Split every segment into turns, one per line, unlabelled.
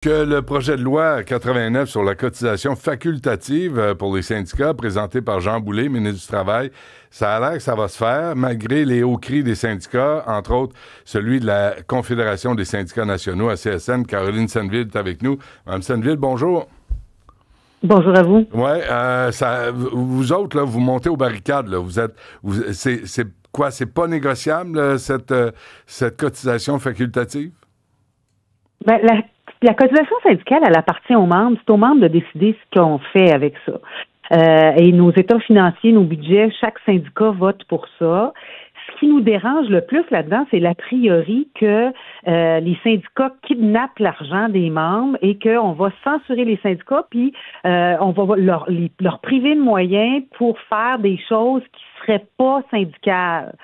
Que le projet de loi 89 sur la cotisation facultative pour les syndicats, présenté par Jean Boulet, ministre du Travail, ça a l'air que ça va se faire, malgré les hauts cris des syndicats, entre autres celui de la Confédération des syndicats nationaux, ACSN. Caroline Senneville est avec nous. Mme Senneville, bonjour.
Bonjour à vous.
Oui, vous autres, là, vous montez aux barricades. Là. C'est quoi? C'est pas négociable, là, cette cotisation facultative?
Ben, la cotisation syndicale, elle appartient aux membres. C'est aux membres de décider ce qu'on fait avec ça. Et nos états financiers, nos budgets, chaque syndicat vote pour ça. Ce qui nous dérange le plus là-dedans, c'est l'a priori que les syndicats kidnappent l'argent des membres et qu'on va censurer les syndicats, puis on va leur priver de moyens pour faire des choses qui seraient pas syndicales.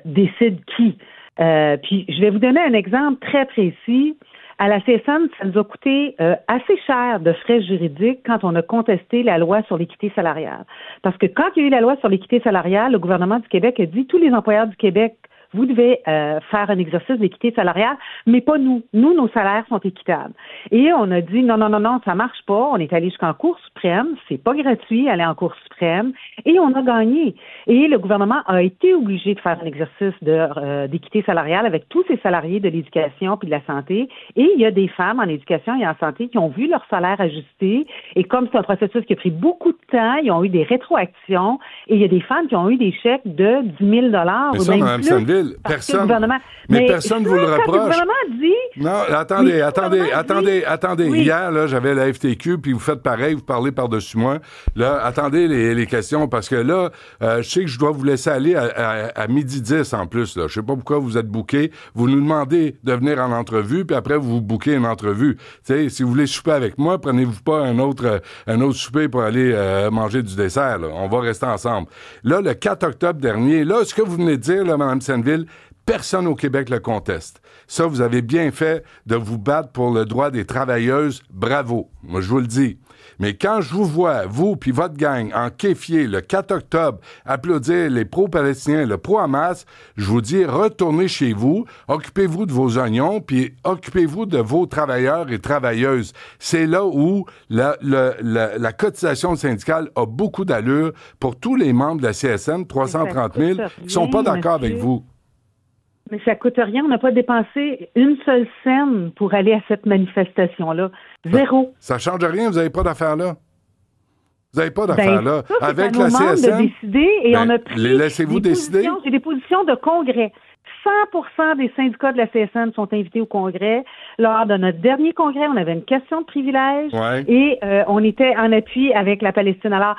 Décide qui? Puis je vais vous donner un exemple très précis. À la CSN, ça nous a coûté assez cher de frais juridiques quand on a contesté la loi sur l'équité salariale. Parce que quand il y a eu la loi sur l'équité salariale, le gouvernement du Québec a dit tous les employeurs du Québec, vous devez faire un exercice d'équité salariale, mais pas nous. Nous, nos salaires sont équitables. Et on a dit non, ça marche pas. On est allé jusqu'en Cour suprême. C'est pas gratuit aller en Cour suprême. Et on a gagné. Et le gouvernement a été obligé de faire un exercice d'équité salariale avec tous ses salariés de l'éducation puis de la santé. Et il y a des femmes en éducation et en santé qui ont vu leur salaire ajusté. Et comme c'est un processus qui a pris beaucoup de temps, ils ont eu des rétroactions. Et il y a des femmes qui ont eu des chèques de 10 000 ou même
Mme
plus.
Senneville, personne ne vous le reproche.
Le gouvernement dit...
Non, attendez.
Oui.
Hier, là, j'avais la FTQ, puis vous faites pareil, vous parlez par-dessus moi. Là, attendez les questions, parce que là, je sais que je dois vous laisser aller à 12h10 en plus. Là. Je sais pas pourquoi vous êtes booké. Vous nous demandez de venir en entrevue, puis après, vous booquez une entrevue. T'sais, si vous voulez souper avec moi, prenez-vous pas un autre souper pour aller manger du dessert. Là. On va rester ensemble. Là, le 4 octobre dernier, là, ce que vous venez de dire, là, Mme Senneville, personne au Québec le conteste. Ça, vous avez bien fait de vous battre pour le droit des travailleuses. Bravo. Moi, je vous le dis. Mais quand je vous vois, vous puis votre gang, en kéfier le 4 octobre, applaudir les pro-palestiniens, le pro-Hamas, je vous dis, retournez chez vous, occupez-vous de vos oignons, puis occupez-vous de vos travailleurs et travailleuses. C'est là où la cotisation syndicale a beaucoup d'allure pour tous les membres de la CSN, 330 000, qui ne sont pas d'accord avec vous.
Mais ça coûte rien. On n'a pas dépensé une seule scène pour aller à cette manifestation-là. Zéro.
Ça change rien. Vous n'avez pas d'affaires là. Vous n'avez pas d'affaires là.
Ça,
avec
la CSN, de décider et on a pris
les laissez-vous décider?
J'ai des positions de congrès. 100% des syndicats de la CSN sont invités au congrès. Lors de notre dernier congrès, on avait une question de privilège et on était en appui avec la Palestine. Alors,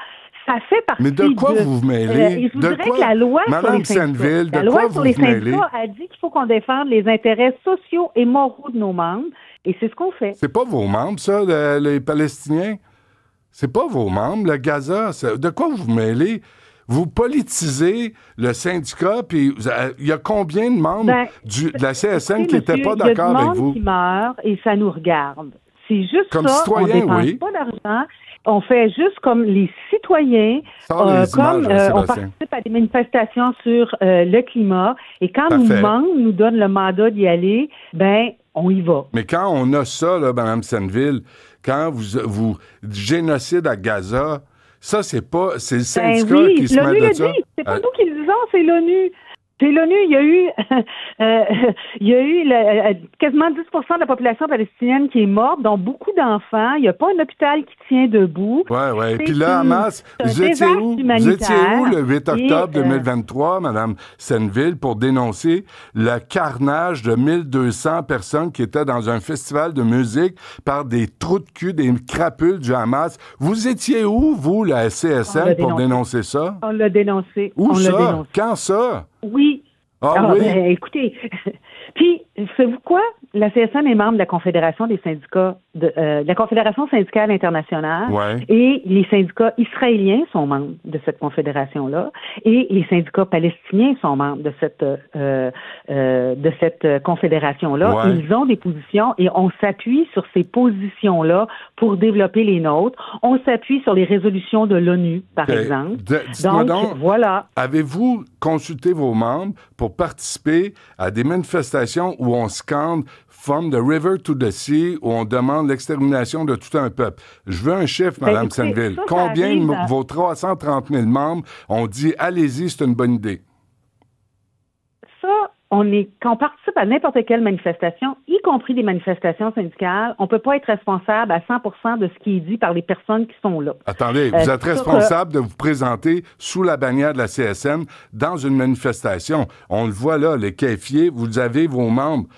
ça fait partie.
Mais de quoi vous vous mêlez?
Je vous dirais que la loi
Mme Senneville,
la loi sur les syndicats a dit qu'il faut qu'on défende les intérêts sociaux et moraux de nos membres, et c'est ce qu'on fait.
C'est pas vos membres, ça, les Palestiniens? C'est pas vos membres, le Gaza? De quoi vous vous mêlez? Vous politisez le syndicat, puis il y a combien de membres de la CSN qui n'étaient pas d'accord avec vous?
Il y a du monde qui meurt, et ça nous regarde. C'est juste
comme
ça,
citoyen,
on dépense pas d'argent. On fait juste comme les citoyens, on participe à des manifestations sur le climat, et quand nos membres nous donnent le mandat d'y aller, ben on y va.
Mais quand on a ça, là, Mme Senneville, quand vous génocide à Gaza, ça, c'est le syndicat qui se met de ça.
C'est pas nous qui le disons, c'est l'ONU. C'est l'ONU, il y a eu quasiment 10% de la population palestinienne qui est morte, dont beaucoup d'enfants. Il n'y a pas un hôpital qui tient debout.
Oui. Puis là, Hamas, vous étiez où le 8 octobre 2023, Mme Senneville, pour dénoncer le carnage de 1200 personnes qui étaient dans un festival de musique par des trous de cul, des crapules du Hamas. Vous étiez où, vous, la CSN, pour dénoncer ça?
On l'a dénoncé.
Où ça? Quand ça?
Oui.
Oui?
Ben, écoutez, puis, savez-vous quoi? La CSN est membre de la Confédération des syndicats, de la Confédération syndicale internationale, et les syndicats israéliens sont membres de cette confédération-là, et les syndicats palestiniens sont membres de cette confédération-là. Ils ont des positions et on s'appuie sur ces positions-là pour développer les nôtres. On s'appuie sur les résolutions de l'ONU, par exemple.
Donc, voilà. Avez-vous consulté vos membres pour participer à des manifestations où on scande From the river to the sea, où on demande l'extermination de tout un peuple. Je veux un chiffre, Mme Senneville. Combien de vos 330 000 membres ont dit « Allez-y, c'est une bonne idée ».
Ça, quand on participe à n'importe quelle manifestation, y compris des manifestations syndicales, on ne peut pas être responsable à 100% de ce qui est dit par les personnes qui sont là.
Attendez, vous êtes responsable de vous présenter sous la bannière de la CSN dans une manifestation. On le voit là, les caifiers, vous avez vos membres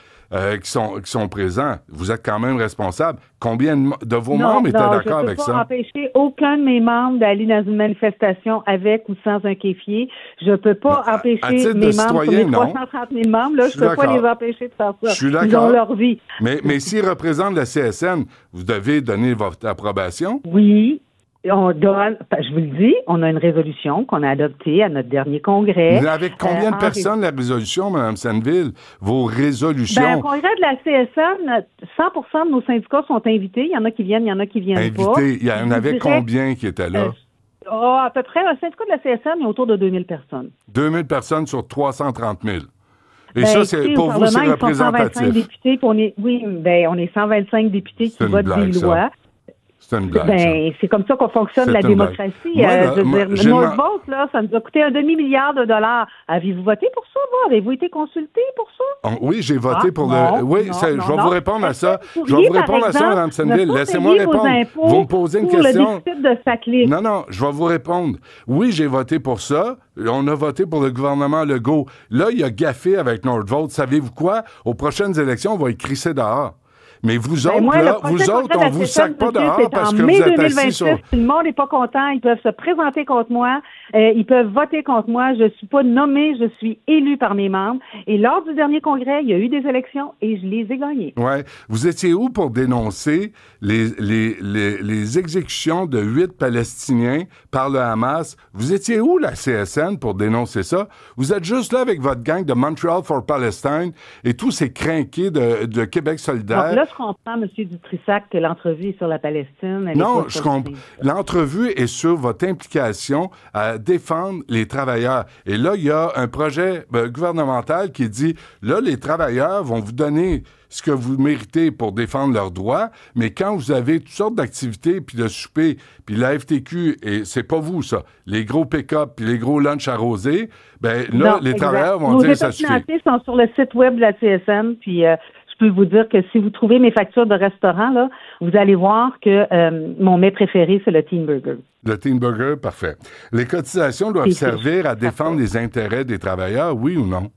qui sont présents. Vous êtes quand même responsable. Combien de vos membres étaient d'accord avec ça?
Je ne peux pas empêcher aucun de mes membres d'aller dans une manifestation avec ou sans un caifier. Je ne peux pas empêcher mes membres, sur mes 330 000 membres, là, je ne peux pas les empêcher de faire ça.
Je suis d'accord.
Ils ont leur vie.
Mais s'ils représentent la CSN, vous devez donner votre approbation?
Oui. On donne, je vous le dis, on a une résolution qu'on a adoptée à notre dernier congrès.
Mais avec combien de personnes la résolution, Mme Senneville? Vos résolutions?
Au congrès de la CSN, 100% de nos syndicats sont invités. Il y en a qui viennent, il y en a qui viennent pas.
Invités? Il y en avait combien qui étaient là?
À peu près, le syndicat de la CSN, il y a autour de 2000 personnes.
2000 personnes sur 330 000. Et ça, c'est pour vous, c'est représentatif.
Députés, on est 125 députés qui votent des lois.
C'est une blague.
C'est comme ça qu'on fonctionne, la démocratie. Northvolt, là, ça nous a coûté $1 demi-milliard. Avez-vous voté pour ça, vous? Avez-vous été consulté pour ça?
Oui, j'ai voté pour le... Oui, je vais vous répondre à ça. Je vais vous répondre à ça, Mme Senneville. Laissez-moi répondre. Vous me posez une question. Non, je vais vous répondre. Oui, j'ai voté pour ça. On a voté pour le gouvernement Legault. Là, il a gaffé avec Northvolt. Savez-vous quoi? Aux prochaines élections, on va y crisser dehors. Mais vous autres, on vous sac pas dehors parce que vous êtes assis sur...
Le monde n'est pas content. Ils peuvent se présenter contre moi. Ils peuvent voter contre moi. Je ne suis pas nommée. Je suis élue par mes membres. Et lors du dernier congrès, il y a eu des élections et je les ai gagnées.
Oui. Vous étiez où pour dénoncer les exécutions de 8 Palestiniens par le Hamas? Vous étiez où, la CSN, pour dénoncer ça? Vous êtes juste là avec votre gang de Montreal for Palestine et tous ces crinqués de Québec solidaire.
Donc là, je comprends, M. Dutrissac, que l'entrevue est sur la Palestine.
Non, je comprends. L'entrevue est sur votre implication à défendre les travailleurs. Et là, il y a un projet gouvernemental qui dit, là, les travailleurs vont vous donner ce que vous méritez pour défendre leurs droits, mais quand vous avez toutes sortes d'activités, puis de souper, puis la FTQ, et c'est pas vous, ça, les gros pick-up, puis les gros lunchs arrosés, ben là, non, les travailleurs vont dire ça suffit.
Nos états financiers sont sur le site web de la CSN, puis je peux vous dire que si vous trouvez mes factures de restaurant, là, vous allez voir que mon mets préféré, c'est le Teen Burger.
Le Teen Burger, parfait. Les cotisations doivent servir à défendre les intérêts des travailleurs, oui ou non?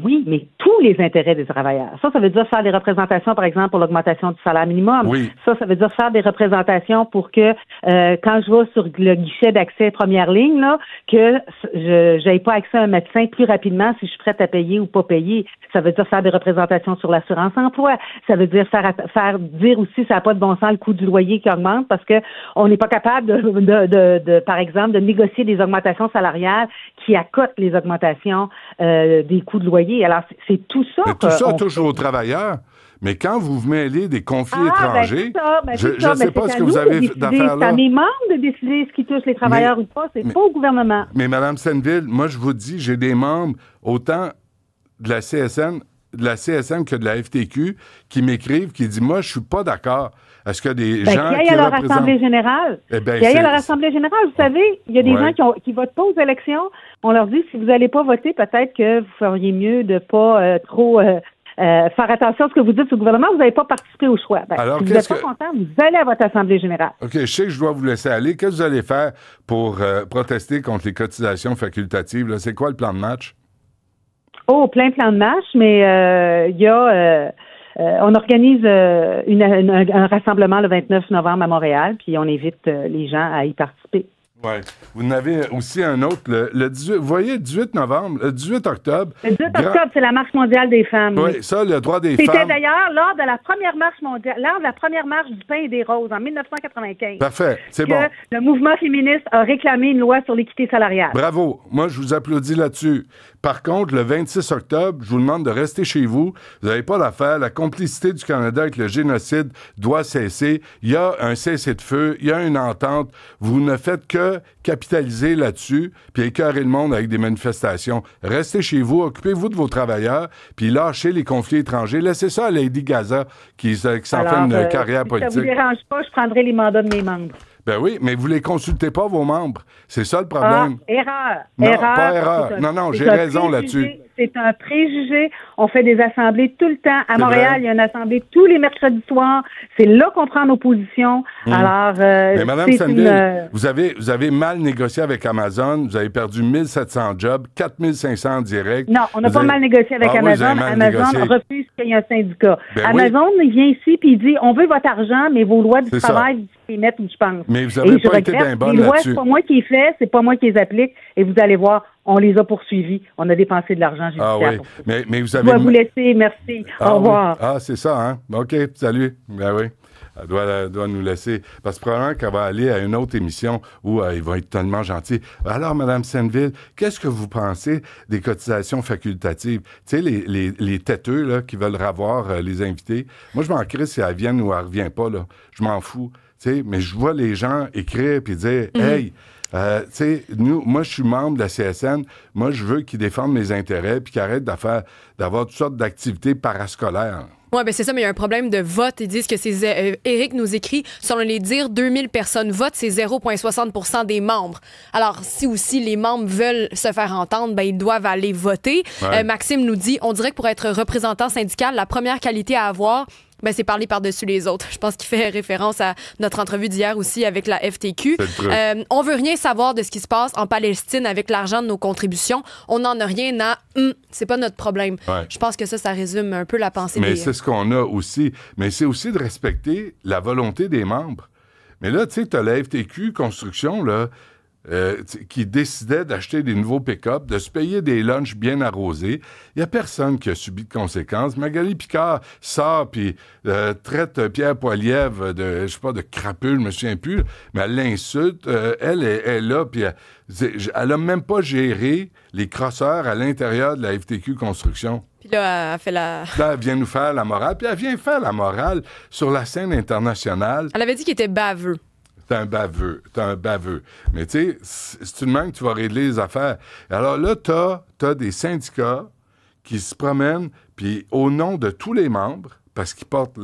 Oui, mais tous les intérêts des travailleurs. Ça veut dire faire des représentations, par exemple, pour l'augmentation du salaire minimum.
Oui.
Ça veut dire faire des représentations pour que, quand je vais sur le guichet d'accès première ligne, là, que je n'aie pas accès à un médecin plus rapidement si je suis prête à payer ou pas payer. Ça veut dire faire des représentations sur l'assurance emploi. Ça veut dire faire dire aussi ça n'a pas de bon sens le coût du loyer qui augmente parce que on n'est pas capable de, par exemple, de négocier des augmentations salariales qui accotent les augmentations des coûts de loyer. Alors, c'est tout ça.
Mais tout ça touche aux travailleurs. Mais quand vous mêlez des conflits étrangers, je ne sais pas ce que vous avez d'affaires là.
C'est à mes membres de décider ce qui touche les travailleurs ou pas. C'est pas au gouvernement.
Mais Mme Senneville, moi, je vous dis, j'ai des membres autant de la CSN que de la FTQ qui m'écrivent, qui disent, moi, je suis pas d'accord. Est-ce que des gens qui
aillent à leur Assemblée générale. Qui aillent à leur Assemblée générale. Vous savez, il y a des gens qui votent pas aux élections. On leur dit, si vous n'allez pas voter, peut-être que vous feriez mieux de pas trop faire attention à ce que vous dites au gouvernement. Vous n'avez pas participé au choix. Alors, si vous n'êtes pas content, vous allez à votre Assemblée générale.
OK, je sais que je dois vous laisser aller. Qu'est-ce que vous allez faire pour protester contre les cotisations facultatives? C'est quoi le plan de match?
Oh, plein plan de match, mais il y a... on organise un rassemblement le 29 novembre à Montréal, puis on invite les gens à y participer.
Oui. Vous en avez aussi un autre, le 18, vous voyez, le 18 novembre, le 18 octobre.
Le 18 octobre, c'est la Marche mondiale des femmes.
Oui, ça, le droit des femmes.
C'était d'ailleurs lors de la première marche mondiale, lors de la première marche du pain et des roses en 1995.
Parfait, c'est bon.
Le mouvement féministe a réclamé une loi sur l'équité salariale.
Bravo. Moi, je vous applaudis là-dessus. Par contre, le 26 octobre, je vous demande de rester chez vous. Vous n'avez pas d'affaire. La complicité du Canada avec le génocide doit cesser. Il y a un cessez-le-feu, il y a une entente. Vous ne faites que que capitaliser là-dessus puis écœurer le monde avec des manifestations. Restez chez vous, occupez-vous de vos travailleurs, puis lâchez les conflits étrangers. Laissez ça à Lady Gaza qui s'en fait une carrière politique.
Si ça vous dérange pas, je prendrai les mandats de mes membres.
Ben oui, mais vous les consultez pas, vos membres. C'est ça le problème.
Erreur.
Non, pas erreur. Non, j'ai raison là-dessus.
C'est un préjugé. On fait des assemblées tout le temps. À Montréal, il y a une assemblée tous les mercredis soirs. C'est là qu'on prend nos positions. Alors,
mais Mme Sandville, vous avez mal négocié avec Amazon. Vous avez perdu 1700 jobs, 4500 directs.
Non, on n'a pas mal négocié avec Amazon. Amazon refuse qu'il y ait un syndicat. Amazon, il vient ici puis il dit, on veut votre argent, mais vos lois du travail, vous les mettre où je pense.
Mais vous n'avez pas été bien bonne là-dessus.
Les lois, c'est pas moi qui les fais, c'est pas moi qui les applique. Et vous allez voir, on les a poursuivis. On a dépensé de l'argent judiciaire.
Mais vous avez...
Je dois vous laisser. Merci. Au revoir.
Oui. Ah, c'est ça, hein? OK, salut. Ben oui. Elle doit nous laisser. Parce que probablement qu'elle va aller à une autre émission où il va être tellement gentil. Alors, Mme Sandville, qu'est-ce que vous pensez des cotisations facultatives? Tu sais, les têteux là, qui veulent revoir les invités. Moi, je m'en crisse si elle vient ou elle ne revient pas. Là. Je m'en fous. Tu sais, mais je vois les gens écrire et dire Hey, tu sais, moi, je suis membre de la CSN. Moi, je veux qu'ils défendent mes intérêts puis qu'ils arrêtent d'avoir toutes sortes d'activités parascolaires.
Oui, bien c'est ça, mais il y a un problème de vote. Ils disent que c'est... Éric nous écrit, selon les dires, 2000 personnes votent, c'est 0,60 % des membres. Alors, si aussi les membres veulent se faire entendre, ben ils doivent aller voter.
Ouais.
Maxime nous dit, on dirait que pour être représentant syndical, la première qualité à avoir... Ben, c'est parler par-dessus les autres. Je pense qu'il fait référence à notre entrevue d'hier aussi avec la FTQ. On veut rien savoir de ce qui se passe en Palestine avec l'argent de nos contributions. On n'en a rien à... c'est pas notre problème. Ouais. Je pense que ça résume un peu la pensée
Mais c'est ce qu'on a aussi. Mais c'est aussi de respecter la volonté des membres. Mais là, tu sais, t'as la FTQ Construction, là, qui décidait d'acheter des nouveaux pick-up, de se payer des lunchs bien arrosés. Il n'y a personne qui a subi de conséquences. Magali Picard sort puis traite Pierre Poilievre de, je sais pas, de crapule, je me souviens plus, mais elle l'insulte. Elle est là, puis elle a même pas géré les crosseurs à l'intérieur de la FTQ Construction.
Puis là, elle fait la...
Là, elle vient nous faire la morale, puis elle vient faire la morale sur la scène internationale.
Elle avait dit qu'il était baveux.
T'es un baveux. Mais tu sais, c'est une main que tu vas régler les affaires. Alors là, t'as des syndicats qui se promènent, puis au nom de tous les membres, parce qu'ils portent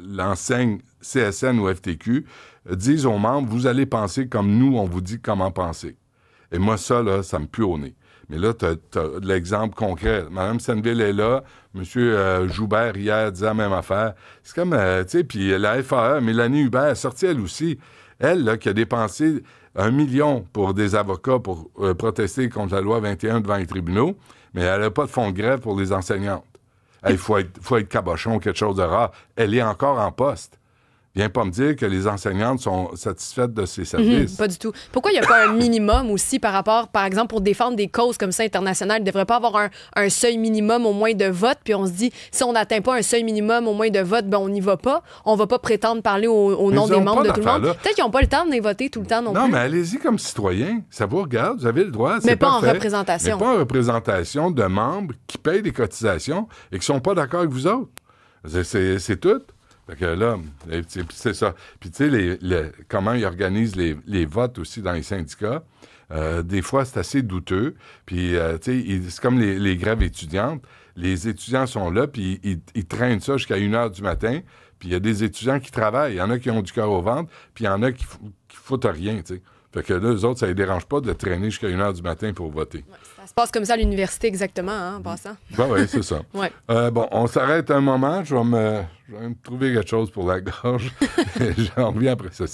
l'enseigne CSN ou FTQ, disent aux membres, vous allez penser comme nous, on vous dit comment penser. Et moi, ça, là, ça me pue au nez. Mais là, tu as l'exemple concret. Mme Sandville est là. M. Joubert, hier, disait la même affaire. C'est comme, tu sais, puis la FAE, Mélanie Hubert, est sortie elle aussi. Elle, là, qui a dépensé 1 million pour des avocats pour protester contre la loi 21 devant les tribunaux, mais elle n'a pas de fonds de grève pour les enseignantes. Il faut être cabochon, quelque chose de rare. Elle est encore en poste. Viens pas me dire que les enseignantes sont satisfaites de ces services.
Pas du tout. Pourquoi il n'y a pas un minimum aussi par rapport, par exemple, pour défendre des causes comme ça internationales? Il ne devrait pas avoir un seuil minimum au moins de vote, puis on se dit, si on n'atteint pas un seuil minimum au moins de vote, ben on n'y va pas. On va pas prétendre parler au nom des membres de tout le monde. Peut-être qu'ils n'ont pas le temps de les voter tout le temps non plus.
Non, mais allez-y comme citoyen. Ça vous regarde, vous avez le droit.
Mais pas parfait. En représentation.
Mais pas en représentation de membres qui payent des cotisations et qui ne sont pas d'accord avec vous autres. C'est tout. Fait que là, c'est ça. Puis tu sais, comment ils organisent les votes aussi dans les syndicats, des fois, c'est assez douteux. Puis, tu sais, c'est comme les grèves étudiantes. Les étudiants sont là, puis ils traînent ça jusqu'à 1h du matin. Puis il y a des étudiants qui travaillent. Il y en a qui ont du cœur au ventre, puis il y en a qui foutent rien, tu sais. Fait que là, eux autres, ça les dérange pas de traîner jusqu'à 1h du matin pour voter.
Ouais, ça se passe comme ça à l'université, exactement, hein, en passant.
Oui, c'est ça.
Ouais.
Bon, on s'arrête un moment. Je vais me trouver quelque chose pour la gorge. J'en reviens après ça.